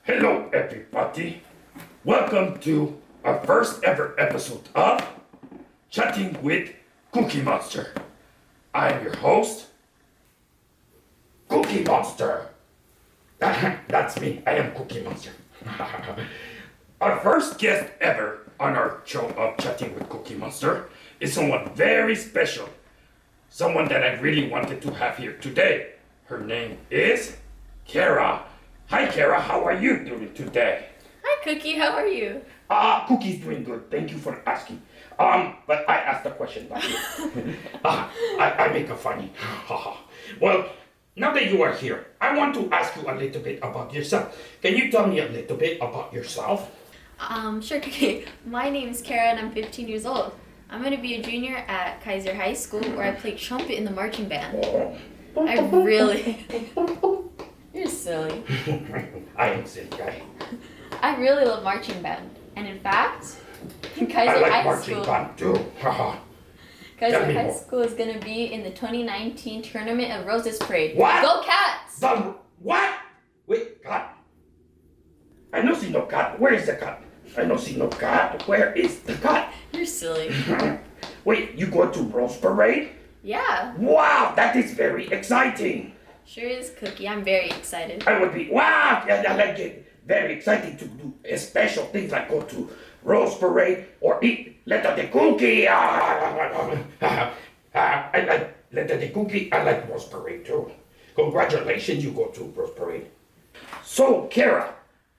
Hello, everybody. Welcome to our first ever episode of Chatting with Cookie Monster. I'm your host, Cookie Monster. That's me. I am Cookie Monster. Our first guest ever on our show of Chatting with Cookie Monster is someone very special. Someone that I really wanted to have here today. Her name is Kara. Hi, Kara. How are you doing today? Hi, Cookie. How are you? Cookie's doing good. Thank you for asking. But I asked the question back here. I make a funny. Well, now that you are here, I want to ask you a little bit about yourself. Can you tell me a little bit about yourself? Sure, Cookie. My name is Kara and I'm 15 years old. I'm going to be a junior at Kaiser High School where I play trumpet in the marching band. I really... You're silly. I am silly guy. I really love marching band. And in fact, I Kaiser like High marching School... band too. Kaiser High School is going to be in the 2019 Tournament of Roses Parade. What? Go Cats! What? Wait, cat? I don't see no cat. Where is the cat? I don't see no cat. Where is the cat? You're silly. Wait, you go to Rose Parade? Yeah. Wow, that is very exciting. Sure is, Cookie. I'm very excited. I would be, wow, yeah, I like it. Very exciting to do special things like go to Rose Parade or eat Letter the Cookie. I like Letter the Cookie. I like Rose Parade too. Congratulations, you go to Rose Parade. So, Kara,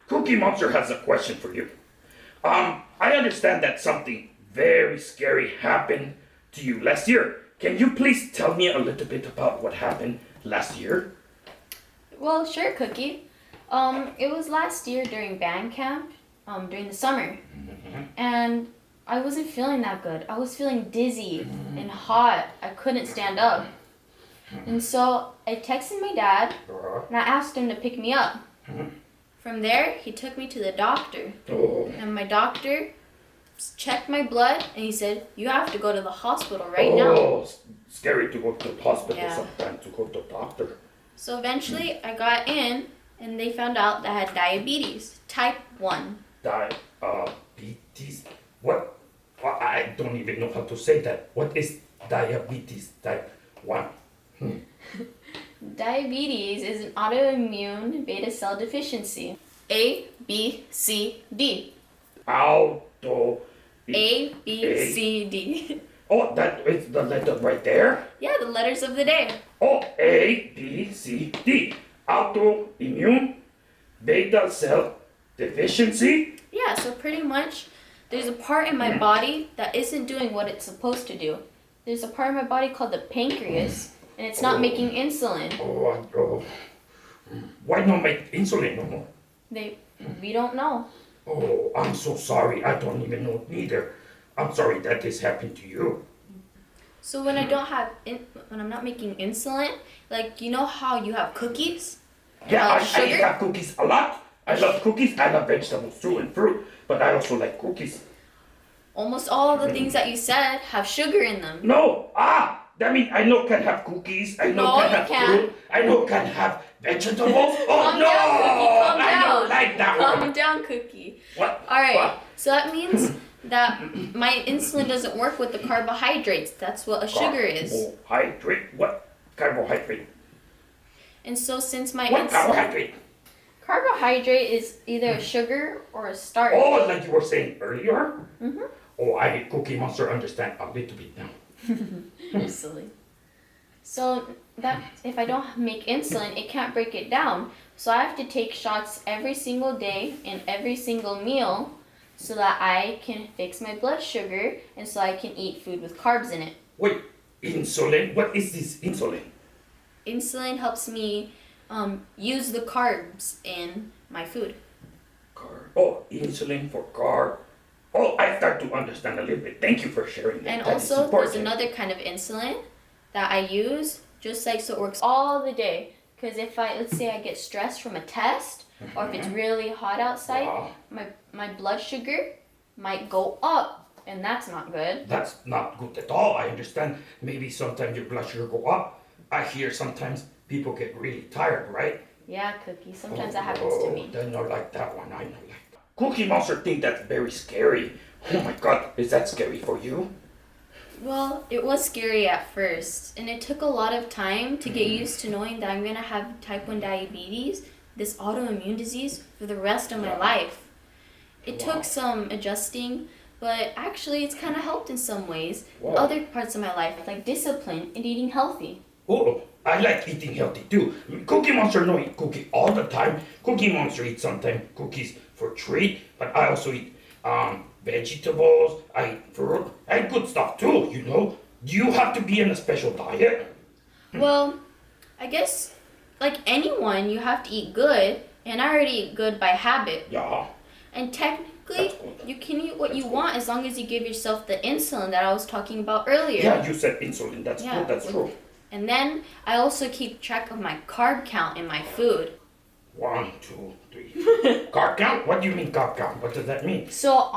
Cookie Monster has a question for you. I understand that something very scary happened to you last year. Can you please tell me a little bit about what happened last year? Well, sure, Cookie. It was last year during band camp, during the summer. And I wasn't feeling that good. I was feeling dizzy and hot. I couldn't stand up. And so I texted my dad and I asked him to pick me up. From there, he took me to the doctor. And my doctor checked my blood and he said, you have to go to the hospital right now. Oh, scary to go to the hospital Yeah. sometimes, to go to the doctor. So eventually I got in and they found out that I had diabetes, type 1. Diabetes? What? I don't even know how to say that. What is diabetes type 1? Diabetes is an autoimmune beta cell deficiency. A, B, C, D. Auto. A, B, C, D. Oh, that is the letter right there? Yeah, the letters of the day. Oh, A, B, C, D. Autoimmune beta cell deficiency? Yeah, so pretty much there's a part in my body that isn't doing what it's supposed to do. There's a part of my body called the pancreas, and it's not making insulin. Why not make insulin no more? We don't know. Oh, I'm so sorry. I don't even know neither. I'm sorry that this happened to you. So when I don't have, when I'm not making insulin, like you know how you have cookies? Yeah, I sugar? have cookies a lot. I love cookies. I love vegetables too and fruit, but I also like cookies. Almost all the things that you said have sugar in them. No, that means I know can have cookies. I know can have fruit. I know can have vegetables. Oh Calm no! down, Cookie. Calm I down. don't like that one. Calm down, Cookie. What? All right. What? So that means that my insulin doesn't work with the carbohydrates. That's what a sugar is. Carbohydrate? What? Carbohydrate? And so since my What carbohydrate? carbohydrate is either a sugar or a starch. Oh, like you were saying earlier? Mm-hmm. Oh, I Cookie Monster understand a little bit now. You're silly. So that if I don't make insulin, it can't break it down. So I have to take shots every single day in every single meal so that I can fix my blood sugar and so I can eat food with carbs in it. Wait, insulin? What is this insulin? Insulin helps me use the carbs in my food. Carb. Oh, insulin for carb. Oh, I start to understand a little bit. Thank you for sharing that. And That is also, there's important. another kind of insulin that I use just like so it works all the day. Because if let's say I get stressed from a test or if it's really hot outside, Wow. my blood sugar might go up and that's not good. That's not good at all. I understand maybe sometimes your blood sugar go up. I hear sometimes people get really tired, right? Yeah, Cookie. Sometimes that happens to me. I don't like that one. I don't like that. Cookie Monster think that's very scary. Oh my God, is that scary for you? Well, it was scary at first, and it took a lot of time to get used to knowing that I'm gonna have type 1 diabetes, this autoimmune disease, for the rest of my life. It took some adjusting, but actually it's kind of helped in some ways. In other parts of my life, like discipline and eating healthy. Oh, I like eating healthy too. Cookie Monster don't eat cookie all the time. Cookie Monster eats sometimes cookies for treat, but I also eat vegetables, I eat fruit, and good stuff too, you know. Do you have to be in a special diet? Well, I guess like anyone, you have to eat good, and I already eat good by habit. Yeah. And technically, you can eat what you want as long as you give yourself the insulin that I was talking about earlier. Yeah, you said insulin. That's good. That's true. And then I also keep track of my carb count in my food. 1, 2, 3. Carb count? What do you mean carb count? What does that mean? So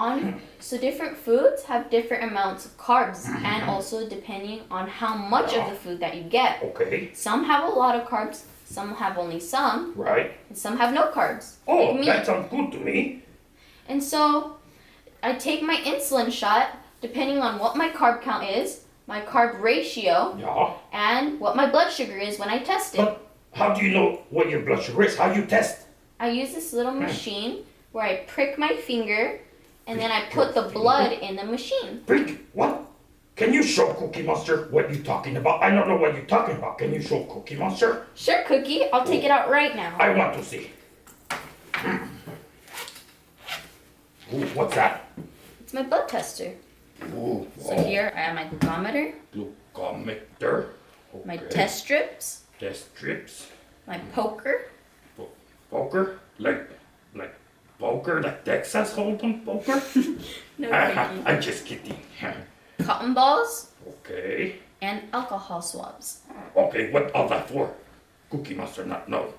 different foods have different amounts of carbs, and also depending on how much of the food that you get. Okay. Some have a lot of carbs, some have only some. Right. And some have no carbs. Oh, like me. That sounds good to me. And so I take my insulin shot depending on what my carb count is, my carb ratio, and what my blood sugar is when I test it. But how do you know what your blood sugar is? How do you test? I use this little machine where I prick my finger and then I put the blood in the machine. Prick? What? Can you show Cookie Monster what you're talking about? I don't know what you're talking about. Can you show Cookie Monster? Sure, Cookie. I'll take it out right now. I want to see. Ooh, what's that? It's my blood tester. Ooh, So here I have my glucometer. Glucometer. Okay. My test strips. Test strips. My poker. Poker? Like poker? Like Texas Hold'em poker? No, I'm just kidding. Cotton balls. Okay. And alcohol swabs. Okay, what all that for? Cookie Monster not know.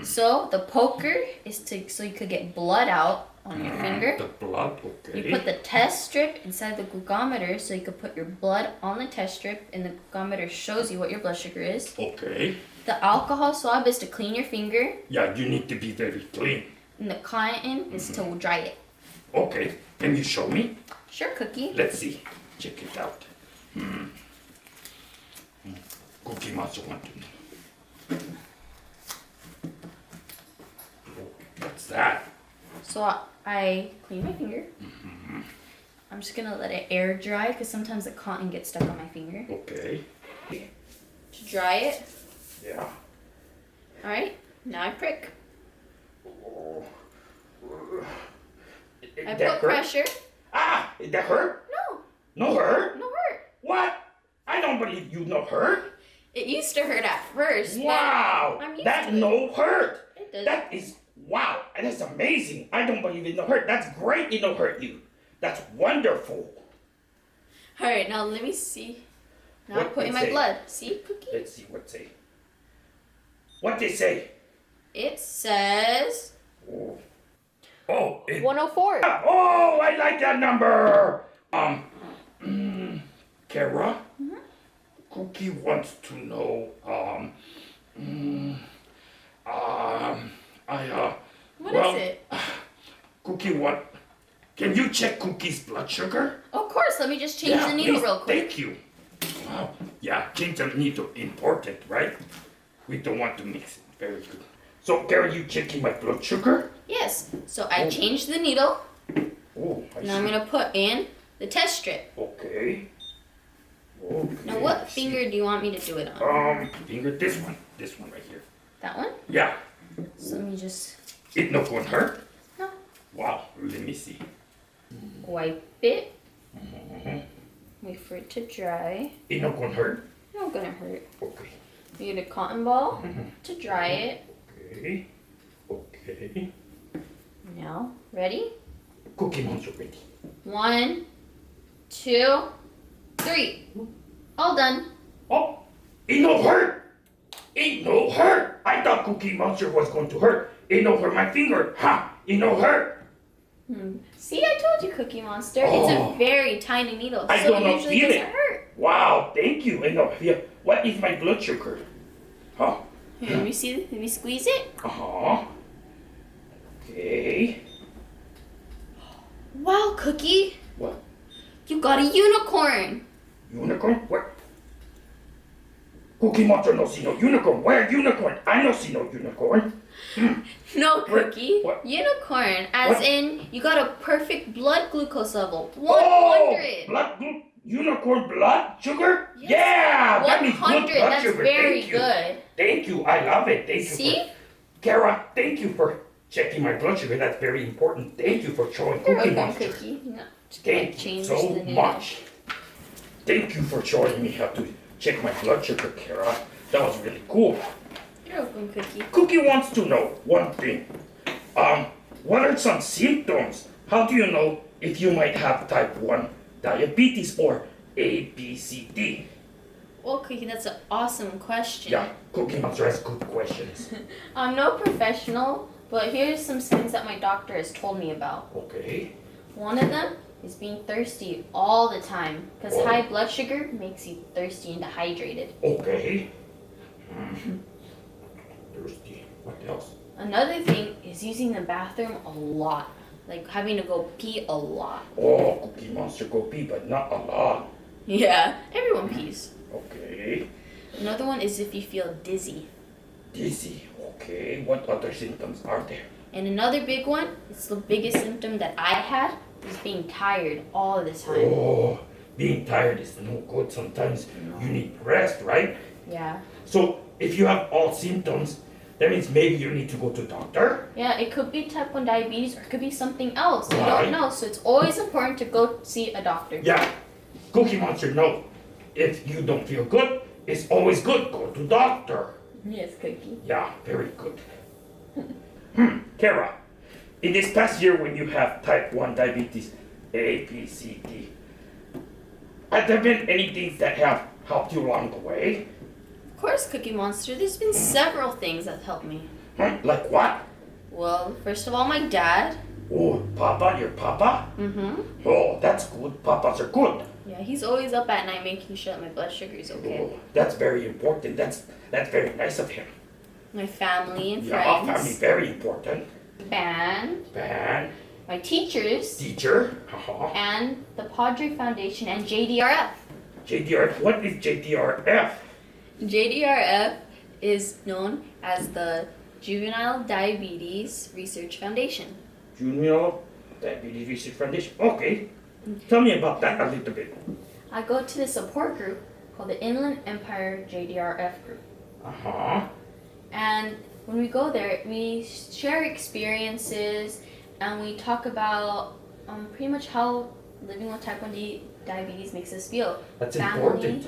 So the poker is so you could get blood out on your finger. The blood, okay. You put the test strip inside the glucometer so you could put your blood on the test strip and the glucometer shows you what your blood sugar is. Okay. The alcohol swab is to clean your finger. Yeah, you need to be very clean. And the cotton is to dry it. Okay, can you show me? Sure, Cookie. Let's see. Check it out. Cookie Monster want to know. What's that? So I clean my finger. I'm just gonna let it air dry because sometimes the cotton gets stuck on my finger. Okay. To dry it. Yeah. Alright, now I prick. Oh. I put pressure. Ah, did that hurt? No. No hurt? No hurt. What? I don't believe you no hurt. It used to hurt at first. Wow. I'm used That to it. no hurt. It does. That is wow. That's amazing. I don't believe it no hurt. That's great. It no hurt you. That's wonderful. Alright, now let me see. Now I What put in it my say? blood. See, Cookie? Let's see what say. What they say? It says Oh, 104. Oh, I like that number. Kara, Cookie wants to know. What is it? Cookie want. Can you check Cookie's blood sugar? Of course, let me just change the needle please. real quick. Thank you. Wow. Yeah, change the needle. Important, right? We don't want to mix it. Very good. So, Kara, you checking my blood sugar? Yes. So I changed the needle. Oh, I Now I'm see. gonna put in the test strip. Okay. Okay. Now what see. finger do you want me to do it on? Finger, this one right here. That one? Yeah. So let me just It not gonna hurt? No. Wow, let me see. wipe it. Wait for it to dry. It not gonna hurt? Not gonna hurt. Okay. You get a cotton ball to dry it. Okay. Okay. Now, ready? Cookie Monster ready. 1, 2, 3. All done. Oh, it no hurt. It no hurt. I thought Cookie Monster was going to hurt. It no hurt my finger. Ha! It no hurt. See, I told you, Cookie Monster. It's a very tiny needle, I so don't it know usually feel doesn't it. hurt. Wow, thank you. And no, yeah. What is my blood sugar? Huh? Here, let me see. Let me squeeze it. Uh-huh. Okay. Wow, Cookie. What? You got a unicorn. Unicorn? What? Cookie Monster no see no unicorn. Where unicorn? I no see no unicorn. No, Cookie. What? Unicorn, as What? in you got a perfect blood glucose level. 100. Oh, unicorn blood sugar? Yes. Yeah, that means good 100. blood That's sugar. very Thank you. good. Thank you. I love it. Thank you. See? Kara, thank you for checking my blood sugar. That's very important. Thank you for showing You're Cookie welcome, Monster. Cookie. No, just Thank you change so the needle. much. Thank you for showing me how to check my blood sugar, Kara. That was really cool. You're welcome, Cookie. Cookie wants to know one thing. What are some symptoms? How do you know if you might have type 1 diabetes or ABCD? Well, Cookie, that's an awesome question. Yeah, Cookie Monster has good questions. I'm no professional, but here's some things that my doctor has told me about. Okay. One of them is being thirsty all the time, because Oh. high blood sugar makes you thirsty and dehydrated. Okay. Thirsty. What else? Another thing is using the bathroom a lot, like having to go pee a lot. Oh, Cookie Monster go pee, but not a lot. Yeah, everyone pees. Okay. Another one is if you feel dizzy. Dizzy. Okay. What other symptoms are there? And another big one, it's the biggest symptom that I had, is being tired all the time. Oh, being tired is no good. Sometimes you need rest, right? Yeah. So if you have all symptoms, that means maybe you need to go to doctor. Yeah, it could be type 1 diabetes or it could be something else. You Right. don't know, so it's always important to go see a doctor. Yeah. Cookie Monster, no. If you don't feel good, it's always good. Go to doctor. Yes, Cookie. Yeah, very good. Kara, in this past year when you have type 1 diabetes, A, B, C, D, have there been any things that have helped you along the way? Of course, Cookie Monster, there's been several things that helped me. Like what? Well, first of all, my dad. Oh, Papa, your Papa? Mm-hmm. Oh, that's good. Papas are good. Yeah, he's always up at night making sure that my blood sugar is okay. Oh, that's very important. That's very nice of him. My family and Yeah, friends. family, very important. Band. Band, My teachers. teacher, And the Padre Foundation and JDRF. JDRF. What is JDRF? JDRF is known as the Juvenile Diabetes Research Foundation. Junior Diabetes Research Foundation. Okay. Tell me about that a little bit. I go to the support group called the Inland Empire JDRF group. Uh-huh. And when we go there, we share experiences and we talk about pretty much how living with type 1 diabetes makes us feel. That's important.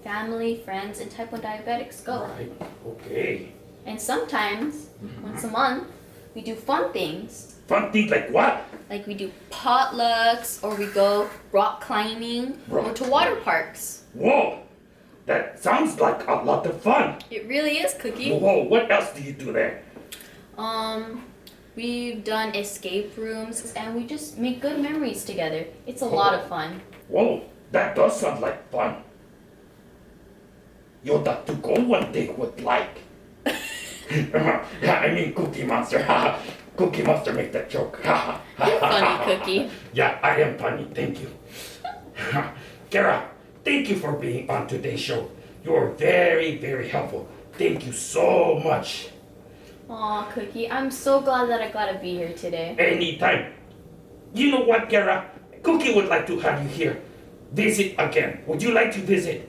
Family, friends, and type 1 diabetics go. Right. Okay. And sometimes, once a month, we do fun things. Fun things like what? Like we do potlucks, or we go rock climbing, or to water parks. Whoa. That sounds like a lot of fun. It really is, Cookie. Whoa. What else do you do there? We've done escape rooms, and we just make good memories together. It's a lot of fun. Whoa. That does sound like fun. Yoda to go one day would like. I mean Cookie Monster. Cookie Monster make that joke. You're funny, Cookie. Yeah, I am funny. Thank you. Kara, thank you for being on today's show. You are very, very helpful. Thank you so much. Aw, Cookie, I'm so glad that I got to be here today. Anytime. You know what, Kara? Cookie would like to have you here. Visit again. Would you like to visit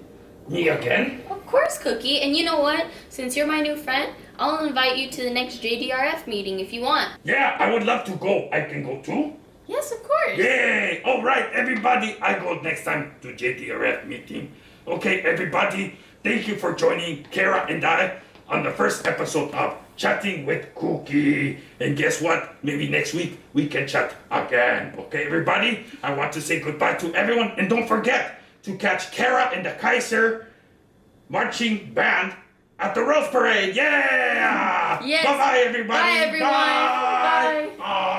me again? Of course, Cookie. And you know what? Since you're my new friend, I'll invite you to the next JDRF meeting if you want. Yeah, I would love to go. I can go too. Yes, of course. Yay! All right, everybody, I go next time to JDRF meeting. Okay, everybody, thank you for joining Kara and I on the first episode of Chatting with Cookie. And guess what? Maybe next week we can chat again. Okay, everybody, I want to say goodbye to everyone. And don't forget to catch Kara and the Kaiser marching band at the Rose Parade. Yeah! Yes. Bye-bye, everybody. Bye, everyone. Bye. Bye.